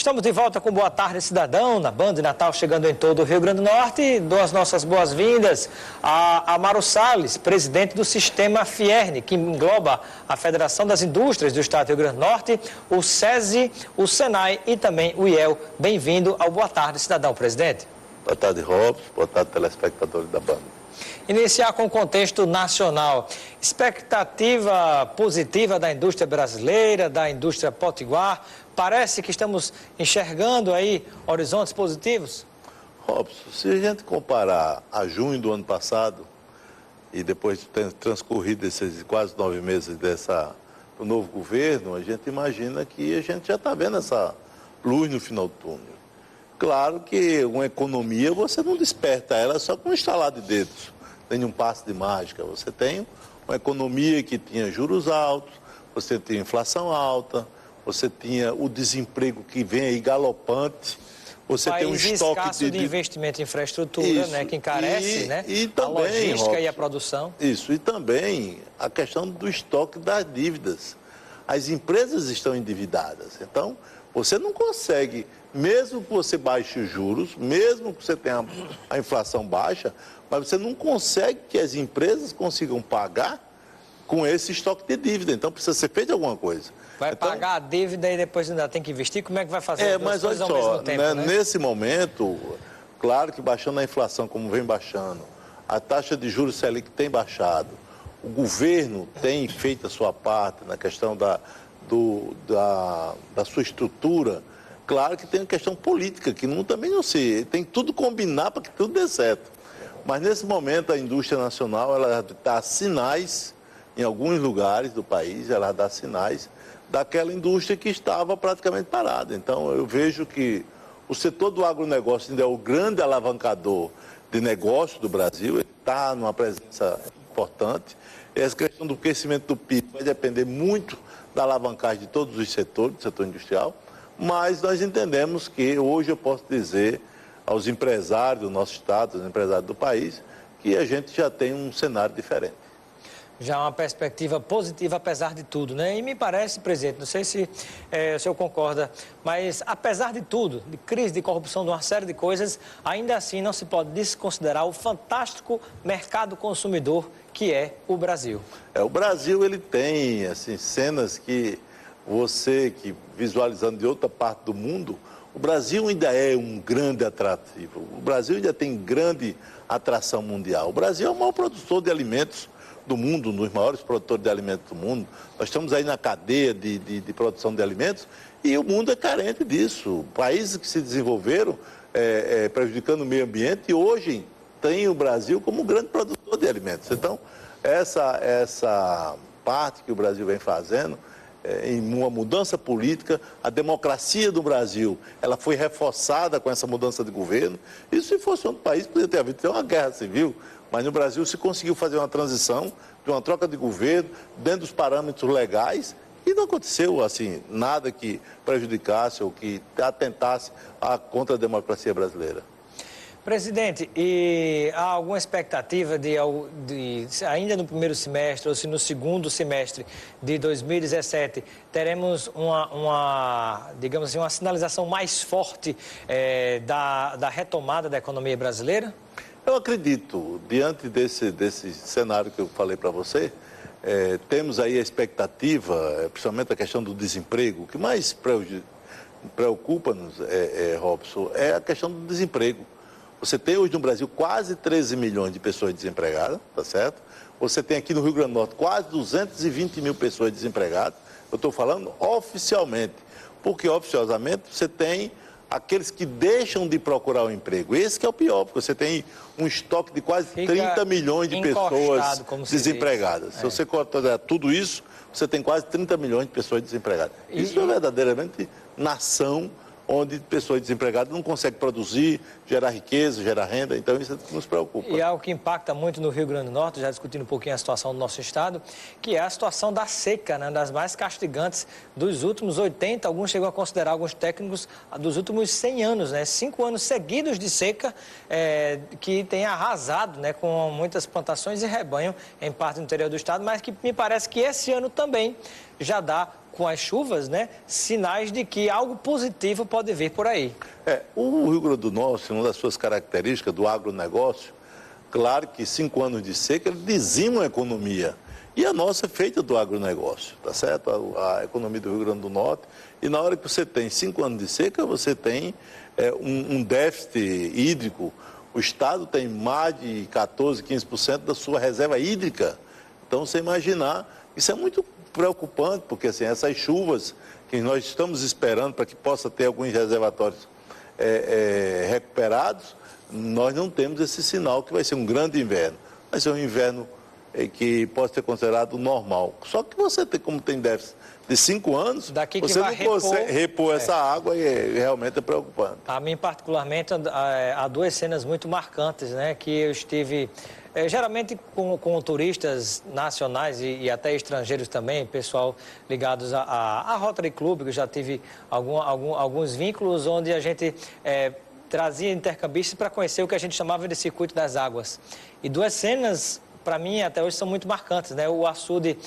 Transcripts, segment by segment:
Estamos de volta com Boa Tarde Cidadão, na Band Natal, chegando em todo o Rio Grande do Norte. Dou as nossas boas-vindas a Amaro Salles, presidente do Sistema Fierne, que engloba a Federação das Indústrias do Estado do Rio Grande do Norte, o SESI, o SENAI e também o IEL. Bem-vindo ao Boa Tarde Cidadão, presidente. Boa tarde, Robson. Boa tarde, telespectadores da Band. Iniciar com o contexto nacional. Expectativa positiva da indústria brasileira, da indústria potiguar. Parece que estamos enxergando aí horizontes positivos? Robson, se a gente comparar a junho do ano passado e depois de ter transcorrido esses quase 9 meses do novo governo, a gente imagina que a gente já está vendo essa luz no final do túnel. Claro que uma economia você não desperta ela só com um estalar de dedos, nem um passe de mágica. Você tem uma economia que tinha juros altos, você tem inflação alta, você tinha o desemprego que vem aí galopante, você tem um estoque de investimento em infraestrutura, isso, né, que encarece, e também, a logística, Robson, e a produção. Isso, e também a questão do estoque das dívidas. As empresas estão endividadas, então você não consegue, mesmo que você baixe os juros, mesmo que você tenha a inflação baixa, mas você não consegue que as empresas consigam pagar com esse estoque de dívida, então precisa ser feito alguma coisa. Vai pagar a dívida e depois ainda tem que investir? Como é que vai fazer as duas coisas ao mesmo tempo, né? Nesse momento, claro que baixando a inflação como vem baixando, a taxa de juros Selic tem baixado, o governo tem feito a sua parte na questão da sua estrutura. Claro que tem a questão política, que também não sei, tem tudo combinar para que tudo dê certo. Mas nesse momento a indústria nacional, ela dá sinais, em alguns lugares do país, ela dá sinais daquela indústria que estava praticamente parada. Então eu vejo que o setor do agronegócio ainda é o grande alavancador de negócio do Brasil, ele está numa presença importante. Essa questão do crescimento do PIB vai depender muito da alavancagem de todos os setores, do setor industrial, mas nós entendemos que hoje eu posso dizer aos empresários do nosso estado, aos empresários do país, que a gente já tem um cenário diferente. Já uma perspectiva positiva, apesar de tudo, né? E me parece, presidente, não sei se o senhor concorda, mas apesar de tudo, de crise, de corrupção, de uma série de coisas, ainda assim não se pode desconsiderar o fantástico mercado consumidor que é o Brasil. O Brasil, ele tem, assim, cenas que você, que visualizando de outra parte do mundo, o Brasil ainda é um grande atrativo. O Brasil ainda tem grande atração mundial. O Brasil é o maior produtor de alimentos do mundo, um dos maiores produtores de alimentos do mundo. Nós estamos aí na cadeia de produção de alimentos e o mundo é carente disso. Países que se desenvolveram prejudicando o meio ambiente e hoje tem o Brasil como um grande produtor de alimentos. Então, essa parte que o Brasil vem fazendo em uma mudança política, a democracia do Brasil, ela foi reforçada com essa mudança de governo. Isso, se fosse outro país, poderia ter havido uma guerra civil, mas no Brasil se conseguiu fazer uma transição de uma troca de governo dentro dos parâmetros legais e não aconteceu assim nada que prejudicasse ou que atentasse contra a democracia brasileira. Presidente, e há alguma expectativa de ainda no primeiro semestre ou se no segundo semestre de 2017 teremos digamos assim, uma sinalização mais forte da retomada da economia brasileira? Eu acredito, diante desse cenário que eu falei para você, temos aí a expectativa, principalmente a questão do desemprego. O que mais preocupa-nos, Robson, é a questão do desemprego. Você tem hoje no Brasil quase 13 milhões de pessoas desempregadas, tá certo? Você tem aqui no Rio Grande do Norte quase 220 mil pessoas desempregadas. Eu estou falando oficialmente, porque oficiosamente você tem aqueles que deixam de procurar um emprego. Esse que é o pior, porque você tem um estoque de quase 30 milhões de pessoas desempregadas. Se você considerar tudo isso, você tem quase 30 milhões de pessoas desempregadas. Isso é verdadeiramente nação onde pessoas desempregadas não conseguem produzir, gerar riqueza, gerar renda, então isso nos preocupa. E algo que impacta muito no Rio Grande do Norte, já discutindo um pouquinho a situação do nosso estado, que é a situação da seca, né, das mais castigantes dos últimos 80, alguns chegam a considerar, alguns técnicos, dos últimos 100 anos, né, 5 anos seguidos de seca, que tem arrasado, né, com muitas plantações e rebanho em parte do interior do estado, mas que me parece que esse ano também já dá, com as chuvas, né, sinais de que algo positivo pode vir por aí. O Rio Grande do Norte, uma das suas características do agronegócio, claro que 5 anos de seca ele dizima a economia. E a nossa é feita do agronegócio, tá certo? A economia do Rio Grande do Norte. E na hora que você tem 5 anos de seca, você tem um déficit hídrico. O Estado tem mais de 14%, 15% da sua reserva hídrica. Então, você imaginar, isso é muito preocupante, porque assim, essas chuvas que nós estamos esperando para que possa ter alguns reservatórios recuperados, nós não temos esse sinal que vai ser um grande inverno. Vai ser um inverno que pode ser considerado normal. Só que você tem, como tem déficit de 5 anos, daqui que você vai não consegue repor essa água e realmente é preocupante. A mim, particularmente, há 2 cenas muito marcantes, né, que eu estive, geralmente com turistas nacionais e até estrangeiros também, pessoal ligados à Rotary Club, que eu já tive alguns vínculos onde a gente trazia intercambistas para conhecer o que a gente chamava de circuito das águas. E 2 cenas, para mim, até hoje são muito marcantes, né? O açude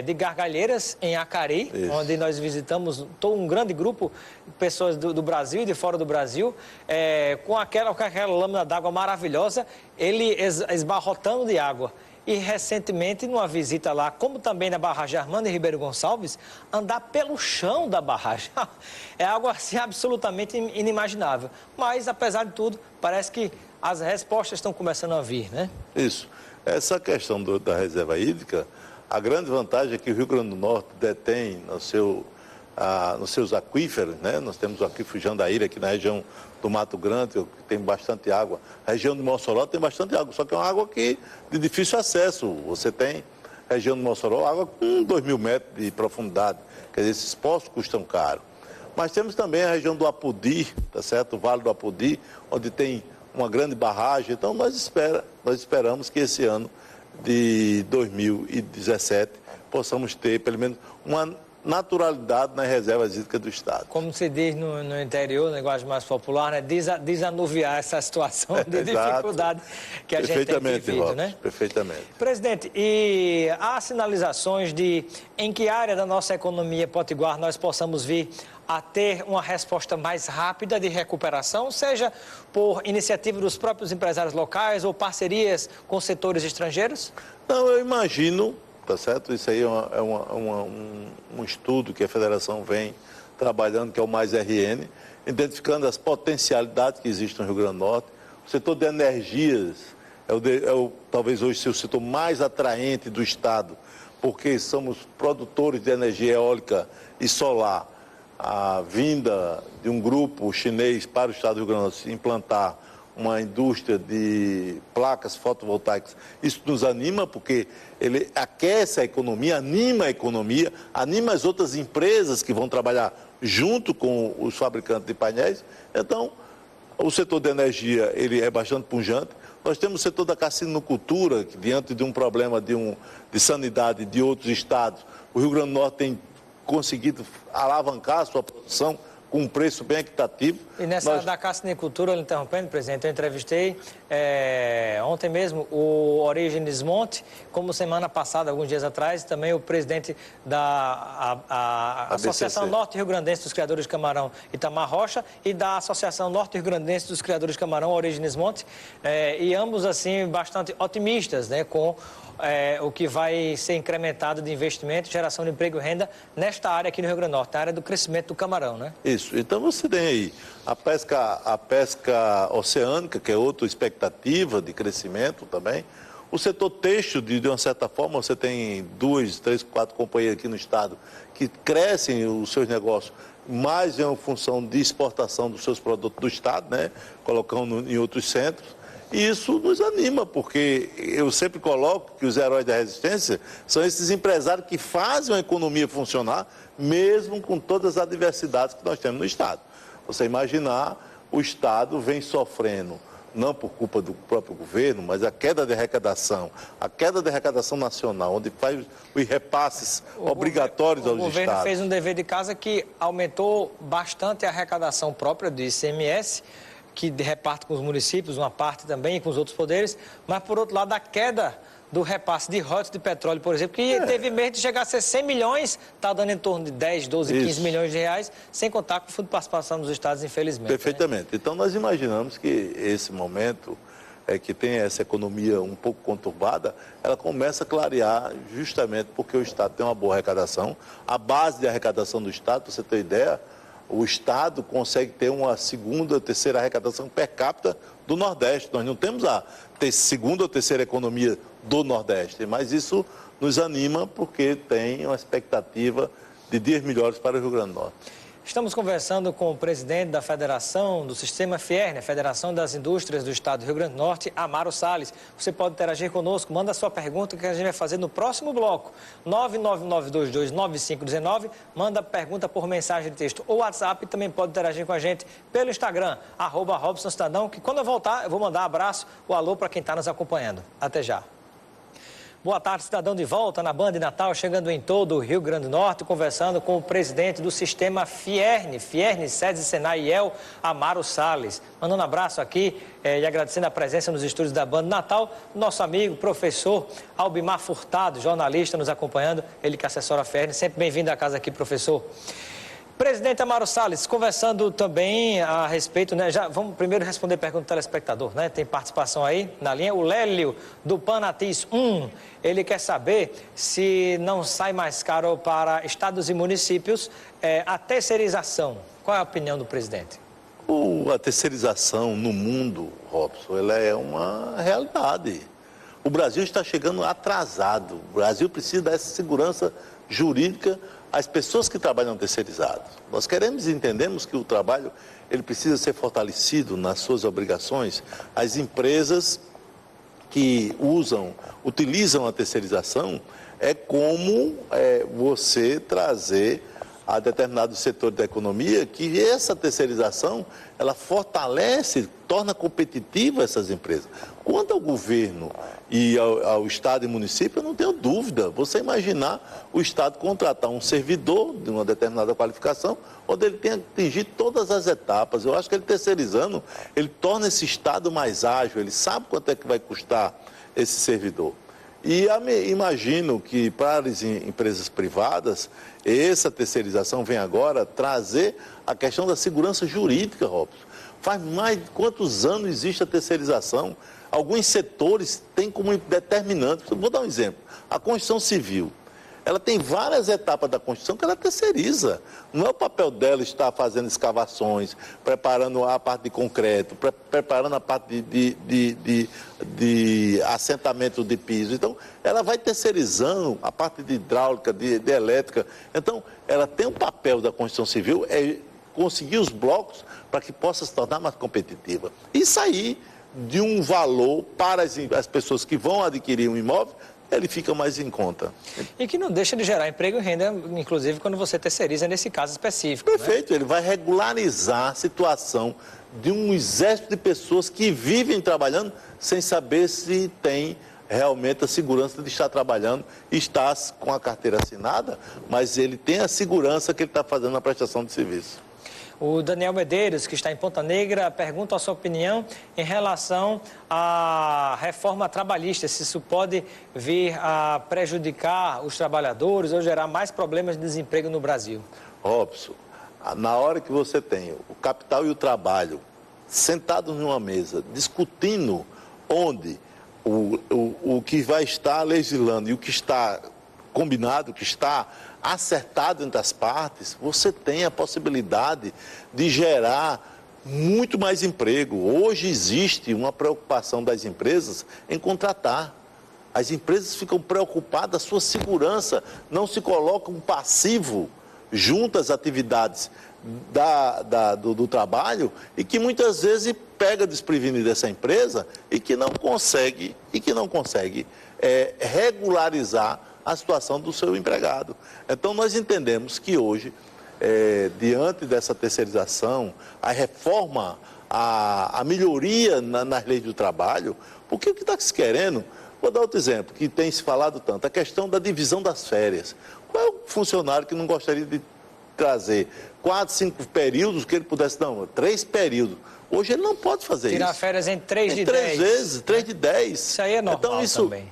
de Gargalheiras, em Acari, isso, onde nós visitamos um grande grupo de pessoas do Brasil e de fora do Brasil, com aquela lâmina d'água maravilhosa, ele esbarrotando de água. E recentemente, numa visita lá, como também na barragem Armando e Ribeiro Gonçalves, andar pelo chão da barragem. É algo assim absolutamente inimaginável. Mas, apesar de tudo, parece que as respostas estão começando a vir, né? Isso. Essa questão da reserva hídrica, a grande vantagem é que o Rio Grande do Norte detém nos seus aquíferos, né? Nós temos o aquífero Jandaíra aqui na região do Mato Grande, que tem bastante água. A região de Mossoró tem bastante água, só que é uma água de difícil acesso. Você tem, a região de Mossoró, água com 2.000 metros de profundidade. Quer dizer, esses poços custam caro. Mas temos também a região do Apodi, tá certo? O Vale do Apodi, onde tem uma grande barragem. Então, nós esperamos que esse ano de 2017 possamos ter, pelo menos, uma naturalidade nas reservas hídricas do Estado. Como se diz no interior, linguagem mais popular, né? Desanuviar essa situação de dificuldade que a gente tem vivido, Robson, né? Perfeitamente. Presidente, e há sinalizações de em que área da nossa economia potiguar nós possamos vir a ter uma resposta mais rápida de recuperação, seja por iniciativa dos próprios empresários locais ou parcerias com setores estrangeiros? Não, eu imagino, tá certo? Isso aí é um estudo que a Federação vem trabalhando, que é o Mais RN, identificando as potencialidades que existem no Rio Grande do Norte. O setor de energias talvez hoje seja o setor mais atraente do Estado, porque somos produtores de energia eólica e solar. A vinda de um grupo chinês para o Estado do Rio Grande do Norte implantar uma indústria de placas fotovoltaicas, isso nos anima porque ele aquece a economia, anima as outras empresas que vão trabalhar junto com os fabricantes de painéis. Então, o setor de energia ele é bastante pujante. Nós temos o setor da cassinocultura, que diante de um problema de sanidade de outros estados, o Rio Grande do Norte tem conseguido alavancar a sua produção com um preço bem equitativo. E nessa da cassinicultura, interrompendo, presidente, eu entrevistei ontem mesmo o Orígenes Monte, como semana passada, alguns dias atrás, também o presidente da Associação Norte Rio Grandense dos Criadores de Camarão, Itamar Rocha, e da Associação Norte Rio Grandense dos Criadores de Camarão, Orígenes Monte, e ambos, assim, bastante otimistas, né, com o que vai ser incrementado de investimento, geração de emprego e renda nesta área aqui no Rio Grande do Norte, na área do crescimento do camarão, né? Isso. Então você tem aí a pesca oceânica, que é outra expectativa de crescimento também. O setor têxtil, de uma certa forma, você tem 2, 3, 4 companhias aqui no estado que crescem os seus negócios, mais em função de exportação dos seus produtos do estado, né? Colocando em outros centros. E isso nos anima, porque eu sempre coloco que os heróis da resistência são esses empresários que fazem a economia funcionar, mesmo com todas as adversidades que nós temos no Estado. Você imaginar, o Estado vem sofrendo, não por culpa do próprio governo, mas a queda de arrecadação nacional, onde faz os repasses obrigatórios aos estados. O governo fez um dever de casa que aumentou bastante a arrecadação própria do ICMS, que reparte com os municípios, uma parte também, com os outros poderes, mas, por outro lado, a queda do repasse de royalties de petróleo, por exemplo, que teve mês de chegar a ser 100 milhões, está dando em torno de 10, 12, 15 milhões de reais, sem contar com o Fundo de Participação dos Estados, infelizmente. Perfeitamente. Né? Então, nós imaginamos que esse momento, que tem essa economia um pouco conturbada, ela começa a clarear justamente porque o Estado tem uma boa arrecadação. A base de arrecadação do Estado, para você ter ideia, o Estado consegue ter uma segunda ou terceira arrecadação per capita do Nordeste. Nós não temos a segunda ou terceira economia do Nordeste, mas isso nos anima porque tem uma expectativa de dias melhores para o Rio Grande do Norte. Estamos conversando com o presidente da Federação do Sistema Fierne, a Federação das Indústrias do Estado do Rio Grande do Norte, Amaro Salles. Você pode interagir conosco, manda a sua pergunta que a gente vai fazer no próximo bloco. 999229519, manda pergunta por mensagem de texto ou WhatsApp, também pode interagir com a gente pelo Instagram, @RobsonCitadão, que quando eu voltar eu vou mandar um abraço, o alô para quem está nos acompanhando. Até já. Boa tarde, cidadão, de volta na Band Natal, chegando em todo o Rio Grande do Norte, conversando com o presidente do Sistema Fierne, SEDES, Senai e IEL, Amaro Salles. Mandando um abraço aqui e agradecendo a presença nos estúdios da Band Natal, nosso amigo, professor Albimar Furtado, jornalista, nos acompanhando, ele que assessora a Fierne. Sempre bem-vindo à casa aqui, professor. Presidente Amaro Salles, conversando também a respeito, né? Já vamos primeiro responder a pergunta do telespectador, né? Tem participação aí na linha. O Lélio, do Panatis 1, ele quer saber se não sai mais caro para estados e municípios a terceirização. Qual é a opinião do presidente? A terceirização no mundo, Robson, ela é uma realidade. O Brasil está chegando atrasado. O Brasil precisa dessa segurança jurídica às pessoas que trabalham terceirizados. Nós queremos e entendemos que o trabalho ele precisa ser fortalecido nas suas obrigações. As empresas que utilizam a terceirização é como você trazer a determinado setor da economia que essa terceirização ela fortalece, torna competitiva essas empresas. Quanto ao governo e ao Estado e município, eu não tenho dúvida. Você imaginar o Estado contratar um servidor de uma determinada qualificação, onde ele tem que atingir todas as etapas. Eu acho que ele terceirizando, ele torna esse Estado mais ágil, ele sabe quanto é que vai custar esse servidor. E imagino que para as empresas privadas, essa terceirização vem agora trazer a questão da segurança jurídica, Robson. Faz mais de quantos anos existe a terceirização? Alguns setores têm como determinante. Vou dar um exemplo. A Construção Civil. Ela tem várias etapas da construção que ela terceiriza. Não é o papel dela estar fazendo escavações, preparando a parte de concreto, preparando a parte de assentamento de piso. Então, ela vai terceirizando a parte de hidráulica, de elétrica. Então, ela tem um papel da construção civil, é conseguir os blocos para que possa se tornar mais competitiva. E sair de um valor para as pessoas que vão adquirir um imóvel, ele fica mais em conta. E que não deixa de gerar emprego e renda, inclusive quando você terceiriza nesse caso específico. Perfeito, né? Ele vai regularizar a situação de um exército de pessoas que vivem trabalhando sem saber se tem realmente a segurança de estar trabalhando e estar com a carteira assinada, mas ele tem a segurança que ele está fazendo a prestação de serviço. O Daniel Medeiros, que está em Ponta Negra, pergunta a sua opinião em relação à reforma trabalhista, se isso pode vir a prejudicar os trabalhadores ou gerar mais problemas de desemprego no Brasil. Robson, na hora que você tem o capital e o trabalho sentados numa mesa, discutindo onde o que vai estar legislando e o que está combinado, o que está acertado entre as partes, você tem a possibilidade de gerar muito mais emprego. Hoje existe uma preocupação das empresas em contratar. As empresas ficam preocupadas, a sua segurança, não se coloca um passivo junto às atividades do trabalho e que muitas vezes pega desprevenido dessa empresa e que não consegue regularizar a situação do seu empregado. Então, nós entendemos que hoje, diante dessa terceirização, a reforma, a melhoria nas leis do trabalho, porque o que está se querendo, vou dar outro exemplo, que tem se falado tanto, a questão da divisão das férias. Qual é o funcionário que não gostaria de trazer 4, 5 períodos que ele pudesse, não, 3 períodos. Hoje ele não pode fazer isso. Tirar férias em 3 de 3 10. vezes, 3 de 10. Isso aí é normal então, isso também.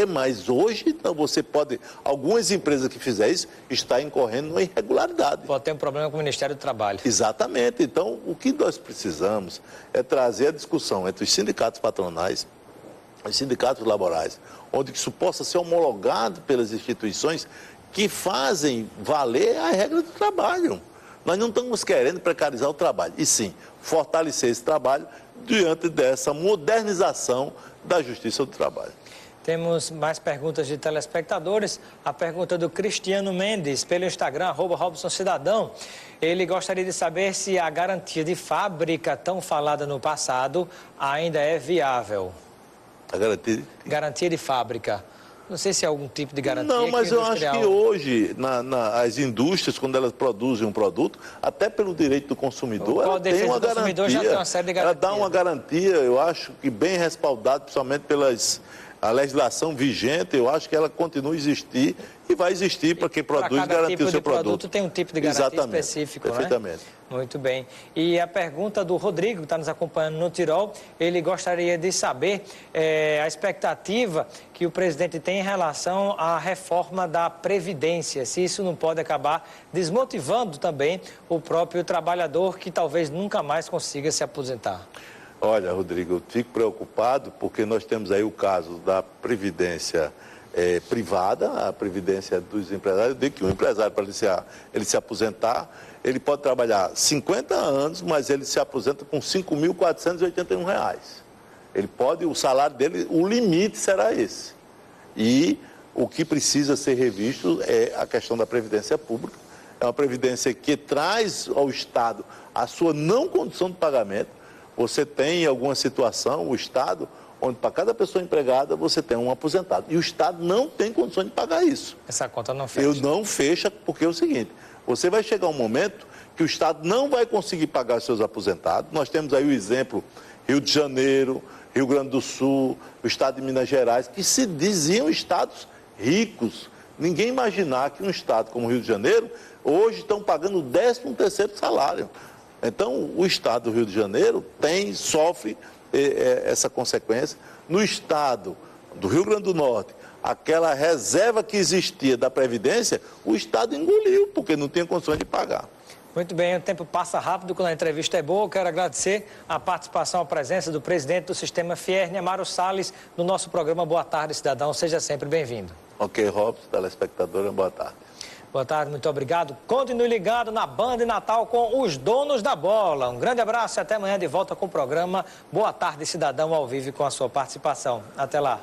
Mas hoje então, você pode, algumas empresas que fizerem isso, estão incorrendo numa irregularidade. Pode ter um problema com o Ministério do Trabalho. Exatamente. Então, o que nós precisamos é trazer a discussão entre os sindicatos patronais, os sindicatos laborais, onde isso possa ser homologado pelas instituições que fazem valer a regra do trabalho. Nós não estamos querendo precarizar o trabalho, e sim fortalecer esse trabalho diante dessa modernização da Justiça do Trabalho. Temos mais perguntas de telespectadores. A pergunta do Cristiano Mendes, pelo Instagram, @RobsonCidadão. Ele gostaria de saber se a garantia de fábrica, tão falada no passado, ainda é viável. A garantia? Garantia de fábrica. Não sei se é algum tipo de garantia. Não, mas eu acho industrial... que hoje, as indústrias, quando elas produzem um produto, até pelo direito do consumidor, ela tem uma garantia. Já tem uma série de garantias. Ela dá uma garantia, eu acho que bem respaldada, principalmente a legislação vigente, eu acho que ela continua a existir e vai existir para quem produz e garantir o seu produto. Tem um tipo de garantia específico, perfeitamente. Né? Muito bem. E a pergunta do Rodrigo, que está nos acompanhando no Tirol, ele gostaria de saber a expectativa que o presidente tem em relação à reforma da Previdência, se isso não pode acabar desmotivando também o próprio trabalhador que talvez nunca mais consiga se aposentar. Olha, Rodrigo, eu fico preocupado porque nós temos aí o caso da Previdência privada, a Previdência dos empresários. Eu digo que o empresário, para ele se aposentar, ele pode trabalhar 50 anos, mas ele se aposenta com R$ 5.481. Ele pode, o salário dele, o limite será esse. E o que precisa ser revisto é a questão da Previdência Pública. É uma Previdência que traz ao Estado a sua não condição de pagamento. Você tem alguma situação, o Estado, onde para cada pessoa empregada você tem um aposentado. E o Estado não tem condições de pagar isso. Essa conta não fecha. Eu não fecha porque é o seguinte, você vai chegar um momento que o Estado não vai conseguir pagar os seus aposentados. Nós temos aí o exemplo Rio de Janeiro, Rio Grande do Sul, o Estado de Minas Gerais, que se diziam estados ricos. Ninguém imaginar que um estado como o Rio de Janeiro, hoje estão pagando o 13º salário. Então, o estado do Rio de Janeiro sofre essa consequência. No estado do Rio Grande do Norte, aquela reserva que existia da Previdência, o estado engoliu, porque não tinha condições de pagar. Muito bem, o tempo passa rápido quando a entrevista é boa. Eu quero agradecer a participação, a presença do presidente do Sistema Fierne, Amaro Salles, no nosso programa Boa Tarde, Cidadão. Seja sempre bem-vindo. Ok, Robson, telespectadora, boa tarde. Boa tarde, muito obrigado. Continue ligado na Band Natal com os donos da bola. Um grande abraço e até amanhã de volta com o programa Boa Tarde, Cidadão, ao vivo com a sua participação. Até lá.